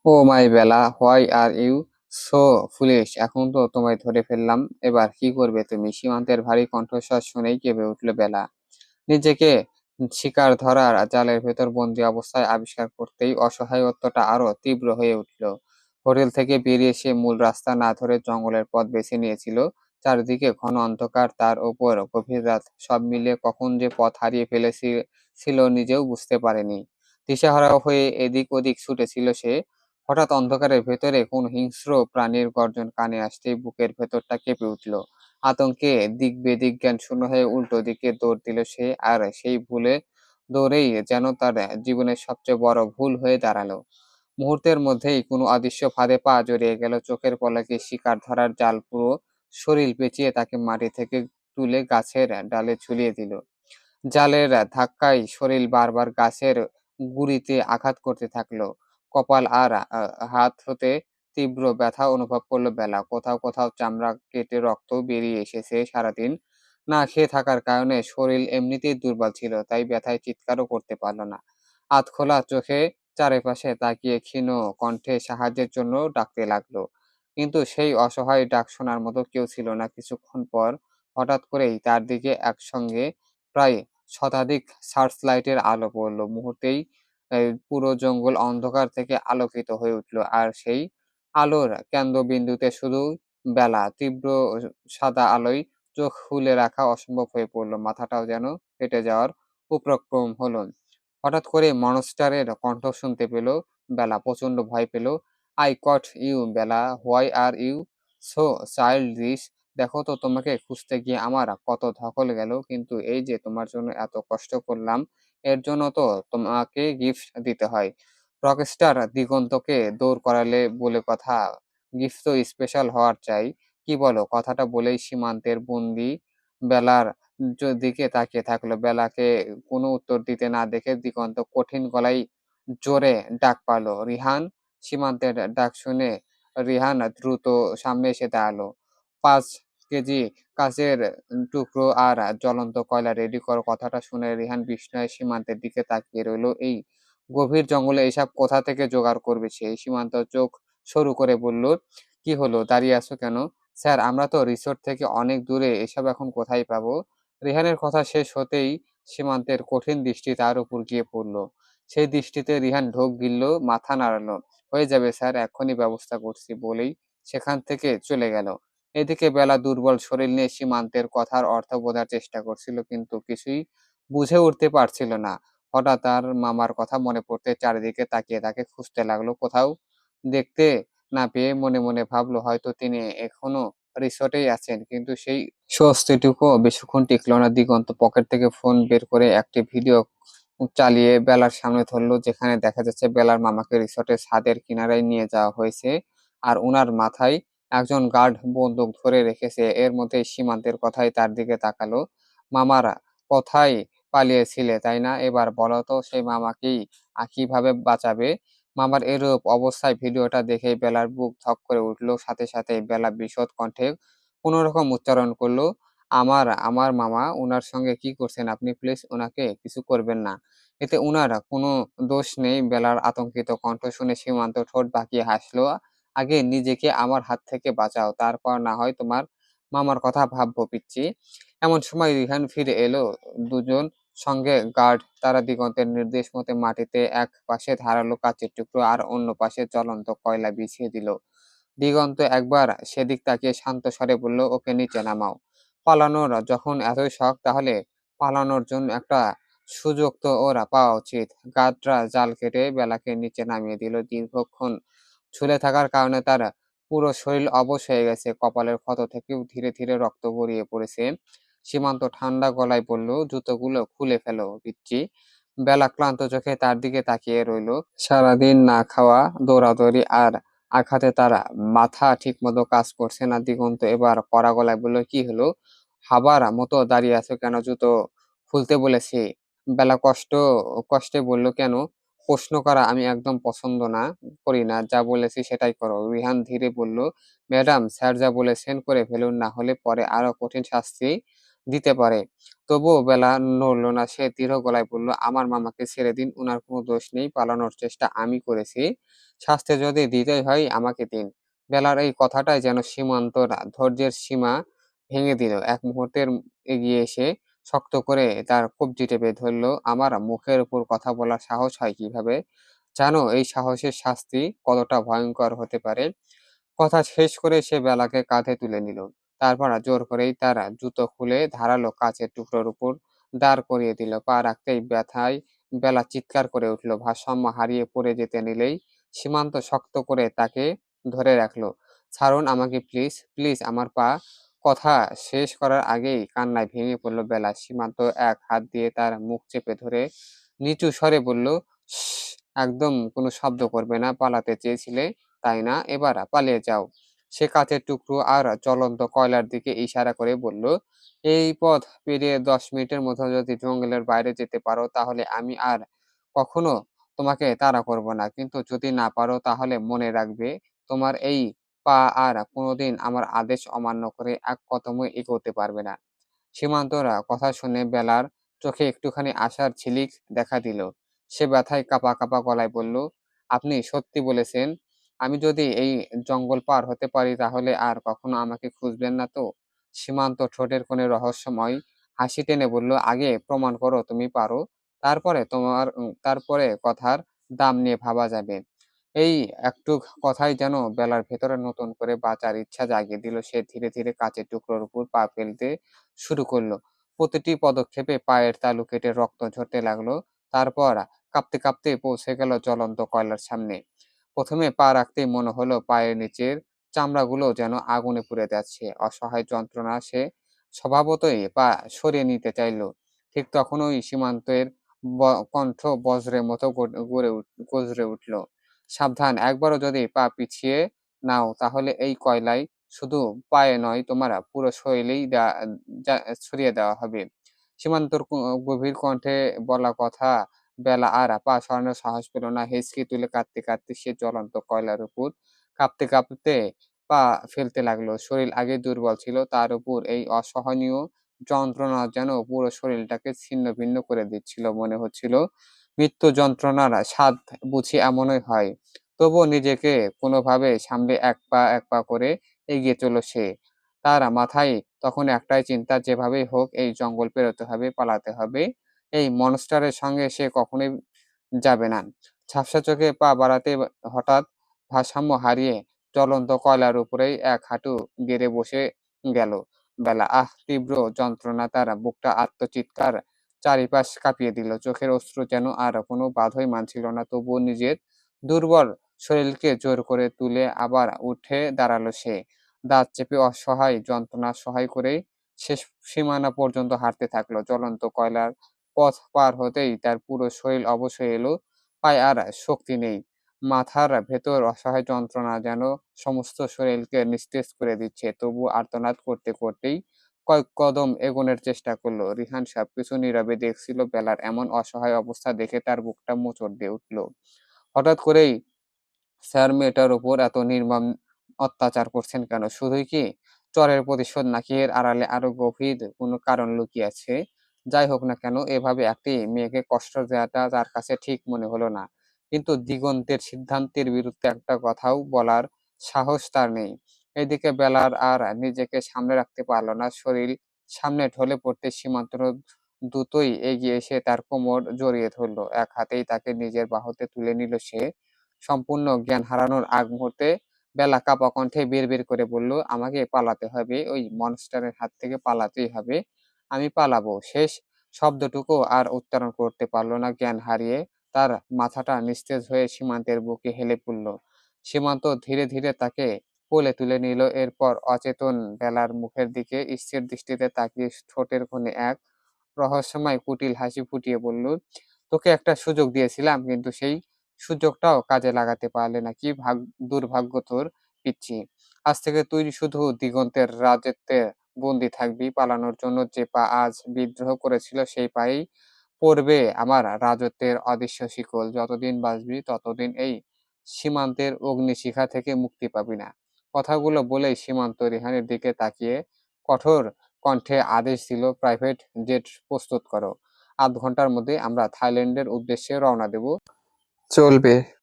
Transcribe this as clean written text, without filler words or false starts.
O my Bela, why are you so foolish? এখন তো তোমায় ধরে ফেললাম, এবার কি করবে তুমি? সীমান্তের ভারী কণ্ঠস্বর শুনেই কেঁপে উঠল বেলা। নিজেকে শিকার ধরার জালের ভেতর বন্দি অবস্থায় আবিষ্কার করতেই অসহায়ত্বটা আরো তীব্র হয়ে উঠল। হোটেল থেকে বেরিয়ে সে মূল রাস্তা না ধরে জঙ্গলের পথ বেছে নিয়েছিল। চারদিকে ঘন অন্ধকার, তার ওপর গভীর রাত, সব মিলিয়ে কখন যে পথ হারিয়ে ফেলেছিল নিজেও বুঝতে পারেনি। দিশেহারা হয়ে এদিক ওদিক ছুটেছিল সে। হঠাৎ অন্ধকারের ভেতরে কোন হিংস্র প্রাণীর গর্জন কানে আসতেই বুকের ভেতরটা কেঁপে উঠল। আতঙ্কে দিক বেদিক জ্ঞান শূন্য হয়ে উল্টো দিকে দৌড় দিল সে, আর সেই ভুলে দৌড়েই যেন তার জীবনের সবচেয়ে বড় ভুল হয়ে দাঁড়ালো। মুহূর্তের মধ্যেই কোনো অদৃশ্য ফাঁদে পা জড়িয়ে গেল, চোখের পলকে শিকার ধরার জাল পুরো শরীর পেঁচিয়ে তাকে মাটি থেকে তুলে গাছের ডালে ঝুলিয়ে দিল। জালের ধাক্কায় শরীর বারবার গাছের গুড়িতে আঘাত করতে থাকলো। কপাল আর হাত হতে তীব্র ব্যথা অনুভব করলো বেলা। কোথাও কোথাও চামড়া কেটে রক্ত বেরিয়ে এসেছে। সারাদিন না খেয়ে থাকার কারণে শরীর এমনিতেই দুর্বল ছিল, তাই ব্যথায় চিৎকারও করতে পারল না। হাত খোলা চোখে চারিপাশে তাকিয়ে ক্ষীণ কণ্ঠে সাহায্যের জন্য ডাকতে লাগলো, কিন্তু সেই অসহায় ডাক শোনার মতো কেউ ছিল না। কিছুক্ষণ পর হঠাৎ করেই তার দিকে একসঙ্গে প্রায় শতাধিক সার্চ লাইটের আলো পড়ল। মুহূর্তেই পুরো জঙ্গল অন্ধকার থেকে আলোকিত হয়ে উঠল, আর সেই আলোর কেন্দ্রবিন্দুতে শুধু বেলা। তীব্র সাদা আলোয় চোখ খুলে রাখা অসম্ভব হয়ে পড়ল, মাথাটাও যেন ফেটে যাওয়ার উপক্রম হলো। হঠাৎ করে মনস্টারের কণ্ঠ শুনতে পেল বেলা, প্রচন্ড ভয় পেল। I caught you Bela, why are you so childish? দেখো তো, তোমাকে খুঁজতে গিয়ে আমার কত ধকল গেল, কিন্তু এই যে তোমার জন্য এত কষ্ট করলাম, এর জন্য তো তোমাকে গিফট দিতে হয়। রকস্টার দিগন্তকে দৌড় করালে বলে কথা, গিফট তো স্পেশাল হওয়ার চাই। কি বলো? কথাটা বলেই সীমান্তের বন্দি বেলার দিকে তাকিয়ে থাকলো। বেলাকে কোনো উত্তর দিতে না দেখে দিগন্ত কঠিন গলায় জোরে ডাক পারলো, রিহান। সীমান্তের ডাক শুনে রিহান দ্রুত সামনে এসে দাঁড়ালো। 5 কেজি কাচের টুকরো আর জ্বলন্ত কয়লা রেডি করো। কথাটা শুনে রিহান বিস্ময়ে সীমান্তের দিকে তাকিয়ে রইল। এই গভীর জঙ্গলে এসব কোথা থেকে জোগাড় করবে সে? সীমান্ত চোখ সরু করে বলল, কি হলো, দাঁড়িয়ে আছো কেন? স্যার, আমরা তো রিসোর্ট থেকে অনেক দূরে, এসব এখন কোথায় পাবো? রিহানের কথা শেষ হতেই সীমান্তের কঠিন দৃষ্টি তার উপর গিয়ে পড়ল। সেই দৃষ্টিতে রিহান ঢোক গিলল, মাথা নাড়ালো। হয়ে যাবে স্যার, এক্ষুনি ব্যবস্থা করছি বলেই সেখান থেকে চলে গেল। এদিকে বেলা দুর্বল শরীর নিয়ে সীমান্তের কথার অর্থ বোঝার চেষ্টা করছিল, কিন্তু কিছুই বুঝে উঠতে পারছিল না। হঠাৎ তার মামার কথা মনে পড়তে চারিদিকে তাকিয়ে তাকে খুঁজতে লাগলো। কোথাও দেখতে না পেয়ে মনে মনে ভাবলো হয়তো তিনি এখনো রিসোর্টেই আছেন, কিন্তু সেই স্বস্তিটুকুও বেশিক্ষণ টিকলো না। দিগন্ত পকেট থেকে ফোন বের করে একটি ভিডিও চালিয়ে বেলার সামনে ধরলো, যেখানে দেখা যাচ্ছে বেলার মামাকে রিসোর্টের ছাদের কিনারায় নিয়ে যাওয়া হয়েছে, আর উনার মাথায় একজন গার্ড বন্দুক ধরে রেখেছে। এর মধ্যেই সীমান্তের কথাই তার দিকে তাকালো। মামারা কোথায় পালিয়েছিলে, তাই না? এবার বলো তো সেই মামাকেই কিভাবে বাঁচাবে? মামার এরূপ অবস্থায় ভিডিওটা দেখেই বেলার বুক ধক করে উঠলো। সাথে সাথে বেলা বিশদ কণ্ঠে কোনো রকম উচ্চারণ করলো, আমার আমার মামা, উনার সঙ্গে কি করছেন আপনি? প্লিজ উনাকে কিছু করবেন না, এতে উনার কোনো দোষ নেই। বেলার আতঙ্কিত কণ্ঠ শুনে সীমান্ত ঠোঁট বাঁকিয়ে হাসলো। আগে নিজেকে আমার হাত থেকে বাঁচাও, তারপর না হয় তোমার মামার কথা ভাববো পিচ্চি। এমন সময় রিহান ফিরে এলো। দুজন সঙ্গে গার্ড, তারা দিগন্তের নির্দেশ মতে মাটিতে এক পাশে ধারালো কাচের টুকরো আর অন্য পাশে জ্বলন্ত কয়লা বিছিয়ে দিল। দিগন্ত একবার সেদিক তাকিয়ে শান্ত স্বরে বলল, ওকে নিচে নামাও। পালানোর যখন এতই শখ, তাহলে পালানোর জন্য একটা সুযোগ তো ওরা পাওয়া উচিত। গার্ডরা জাল কেটে বেলাকে নিচে নামিয়ে দিল। দীর্ঘক্ষণ ঝুলে থাকার কারণে তার পুরো শরীর অবশ হয়ে গেছে, কপালের ক্ষত থেকেও ধীরে ধীরে রক্ত গড়িয়ে পড়েছে। সীমান্ত ঠান্ডা গলায় বলল, জুতোগুলো খুলে ফেলো পিচ্চি। বেলা ক্লান্ত চোখে তার দিকে তাকিয়ে রইল। সারাদিন না খাওয়া, দৌড়াদৌড়ি আর আঘাতে তার মাথা ঠিকমতো কাজ করছে না। দিগন্ত এবার কড়া গলায় বলল, কি হলো? হাবার মতো দাঁড়িয়ে আছো কেন? জুতো খুলতে বলেছি। বেলা কষ্টে বলল, কেন? প্রশ্ন করা আমি একদম পছন্দ করি না, যা বলেছি সেটাই করো। রিহান ধীরে বলল, ম্যাডাম, স্যার যা বলেছেন করে ফেলুন, না হলে পরে আরো কঠিন শাস্তি দিতে পারে। তবুও বেলা নড়ল না। সে দৃঢ় গলায় বলল, "আমার মামাকে ছেড়ে দিন। উনার কোনো দোষ নেই। পালানোর চেষ্টা আমি করেছি। শাস্তি যদি দিতেই হয় আমাকে দিন।" বেলার এই কথাটাই যেন সীমান্তর ধৈর্যের সীমা ভেঙে দিল। এক মুহূর্তের এগিয়ে এসে শক্ত করে তার কবজি টেপে ধরল। "আমার মুখের উপর কথা বলার সাহস হয় কিভাবে? জানো এই সাহসের শাস্তি কতটা ভয়ংকর হতে পারে?" কথা শেষ করে সে বেলাকে কাঁধে তুলে নিল। তারপর জোর করেই তার জুতো খুলে ধারালো কাঁচের টুকরোর উপর দাঁড় করিয়ে দিল। পা রাখতেই ব্যথায় বেলা চিৎকার করে উঠল। ভারসাম্য হারিয়ে পড়ে যেতে নিলেই সীমান্ত শক্ত করে তাকে ধরে রাখলো। "ছাড়ুন আমাকে প্লিজ, প্লিজ আমার পা।" কথা শেষ করার আগেই কান্নায় ভেঙে পড়ল বেলা। সীমান্ত এক হাত দিয়ে তার মুখ চেপে ধরে নিচু স্বরে বলল, "শশ, একদম কোনো শব্দ করবে না। পালাতে চেয়েছিলে, তাই না? এবার পালিয়ে যাও।" সে কাঁচের টুকরো আর জ্বলন্ত কয়লার দিকে ইশারা করে বলল, "এই পথ পেরিয়ে ১০ মিনিটের মধ্যে যদি জঙ্গলের বাইরে যেতে পারো তাহলে আমি আর কখনো তোমাকে তাড়া করব না। কিন্তু যদি না পারো তাহলে মনে রাখবে তোমার এই পা আর কোনোদিন আমার আদেশ অমান্য করে এক কদমও এগোতে পারবে না।" সীমান্তরা কথা শুনে বেলার চোখে একটুখানি আশার ঝিলিক দেখা দিল। সে ব্যথায় কাঁপা কাঁপা গলায় বলল, "আপনি সত্যি বলেছেন? আমি যদি এই জঙ্গল পার হতে পারি তাহলে আর কখনো আমাকে খুঁজবেন না তো?" সীমান্ত ঠোঁটের কোণে রহস্যময় হাসি টেনে বলল, "আগে প্রমাণ করো তুমি পারো। তারপরে কথার দাম নিয়ে ভাবা যাবে।" এই একটু কথাই যেন বেলার ভেতরে নতুন করে বাঁচার ইচ্ছা জাগিয়ে দিল। সে ধীরে ধীরে কাঁচের টুকরোর উপর পা ফেলতে শুরু করলো। প্রতিটি পদক্ষেপে পায়ের তালু কেটে রক্ত ঝরতে লাগলো। তারপর কাঁপতে কাঁপতে পৌঁছে গেল জ্বলন্ত কয়লার সামনে। প্রথমে পা রাখতেই মনে হলো পায়ের নিচের চামড়াগুলো যেন আগুনে পুড়ে যাচ্ছে। অসহায় যন্ত্রণা সে স্বভাবতই পা সরিয়ে নিতে চাইলো। ঠিক তখনই সীমান্তের কণ্ঠ বজ্রের মতো গর্জে উঠল, "সাবধান! একবারও যদি পা পিছিয়ে নাও তাহলে এই কয়লায় শুধু পায়ে নয় তোমার পুরো শরীরেই ছড়িয়ে দেওয়া হবে।" সীমান্তর গভীর কণ্ঠে বলা কথা বেলা আর পা সরানোর সাহস পেল না। হেঁচকি তুলে কাঁদতে কাঁদতে সে জ্বলন্ত কয়লার উপর কাঁপতে কাঁপতে পা ফেলতে লাগলো। শরীর আগেই দুর্বল ছিল, তার উপর এই অসহনীয় যন্ত্রণা যেন পুরো শরীরটাকে ছিন্ন ভিন্ন করে দিচ্ছিল। মনে হচ্ছিল মৃত্যু যন্ত্রণার স্বাদ বুঝি এমনই হয়। তবুও নিজেকে কোনোভাবে সামলে এক পা করে এগিয়ে চলল সে। তার মাথায় তখন একটাই চিন্তা, যেভাবেই হোক এই জঙ্গল পেরোতে হবে, পালাতে হবে। এই মনস্টারের সঙ্গে সে কখনোই যাবে না। ঝাপসা চোখে পা বাড়াতে হঠাৎ ভারসাম্য হারিয়ে জ্বলন্ত কয়লার উপরেই এক হাঁটু গেড়ে বসে গেল বেলা। আহ! তীব্র যন্ত্রণা তার বুকটা আর্তচিৎকার চারিপাশ কাঁপিয়ে দিল। চোখের অশ্রু যেন আর কোনো বাঁধই মানছিল না। তবুও নিজের দুর্বল শরীরকে জোর করে তুলে আবার উঠে দাঁড়ালো সে। দাঁত চেপে অসহায় যন্ত্রণা সহায় করেই শেষ সীমানা পর্যন্ত হাঁটতে থাকলো। জ্বলন্ত কয়লার পথ পার হতেই তার পুরো শরীর অবশ হয়ে এলো। পায়ে আর শক্তি নেই। মাথার ভেতর অসহায় যন্ত্রণা যেন সমস্ত শরীরকে নিস্তেজ করে দিচ্ছে। তবু আর্তনাদ করতে করতেই কয়েক কদম এগোনোর চেষ্টা করলো। রিহান সবকিছু নীরবে দেখছিল। বেলার এমন অসহায় অবস্থা দেখে তার বুকটা মোচড় দিয়ে উঠল। হঠাৎ করেই স্যার মেয়েটার উপর এত নির্মম অত্যাচার করছেন কেন? শুধুই কি চরের প্রতিশোধ, নাকি এর আড়ালে আরো গভীর কোনো কারণ লুকিয়ে আছে? যাই হোক না কেন, এভাবে একটি মেয়েকে কষ্ট দেওয়াটা তার কাছে ঠিক মনে হলো না। কিন্তু দিগন্তের সিদ্ধান্তের বিরুদ্ধে একটা কথাও বলার সাহস তার নেই। এদিকে বেলার আর নিজেকে সামলে রাখতে পারল না। শরীর সামনে ঢলে পড়তে সীমান্ত দ্রুতই এগিয়ে এসে তার কোমর জড়িয়ে ধরল। এক হাতেই তাকে নিজের বাহুতে তুলে নিল সে। সম্পূর্ণ জ্ঞান হারানোর আগ মুহূর্তে বেলা কাঁপা কণ্ঠে বিড়বিড় করে বলল, "আমাকে পালাতে হবে। ওই মনস্টারের হাত থেকে পালাতেই হবে। আমি পালাবো।" শেষ শব্দটুকু আর উচ্চারণ করতে পারল না। জ্ঞান হারিয়ে তার মাথাটা নিস্তেজ হয়ে সীমান্তের বুকে হেলে পড়ল। সীমান্ত ধীরে ধীরে তাকে কোলে তুলে নিল। এরপর অচেতন বেলার মুখের দিকে স্থির দৃষ্টিতে তাকিয়ে ঠোঁটের কোণে এক রহস্যময় কুটিল হাসি ফুটিয়ে বলল, "তোকে একটা সুযোগ দিয়েছিলাম, কিন্তু সেই সুযোগটাও কাজে লাগাতে পারলে না। কি দুর্ভাগ্য তোর, পিচ্চি! আজ থেকে তুই শুধু দিগন্তের রাজত্বে বন্দী থাকবি। পালানোর জন্য যে পা আজ বিদ্রোহ করেছিল সেই পায়েই পড়বে আমার রাজত্বের অদৃশ্য শিকল। যতদিন বাঁচবি ততদিন এই সীমান্তের অগ্নিশিখা থেকে মুক্তি পাবি না।" কথাগুলো বলেই সীমান্ত রিহানের দিকে তাকিয়ে কঠোর কণ্ঠে আদেশ দিল, প্রাইভেট জেট প্রস্তুত করো। ৮ ঘন্টার মধ্যে আমরা থাইল্যান্ডের উদ্দেশ্যে রওনা দেব। চলবে।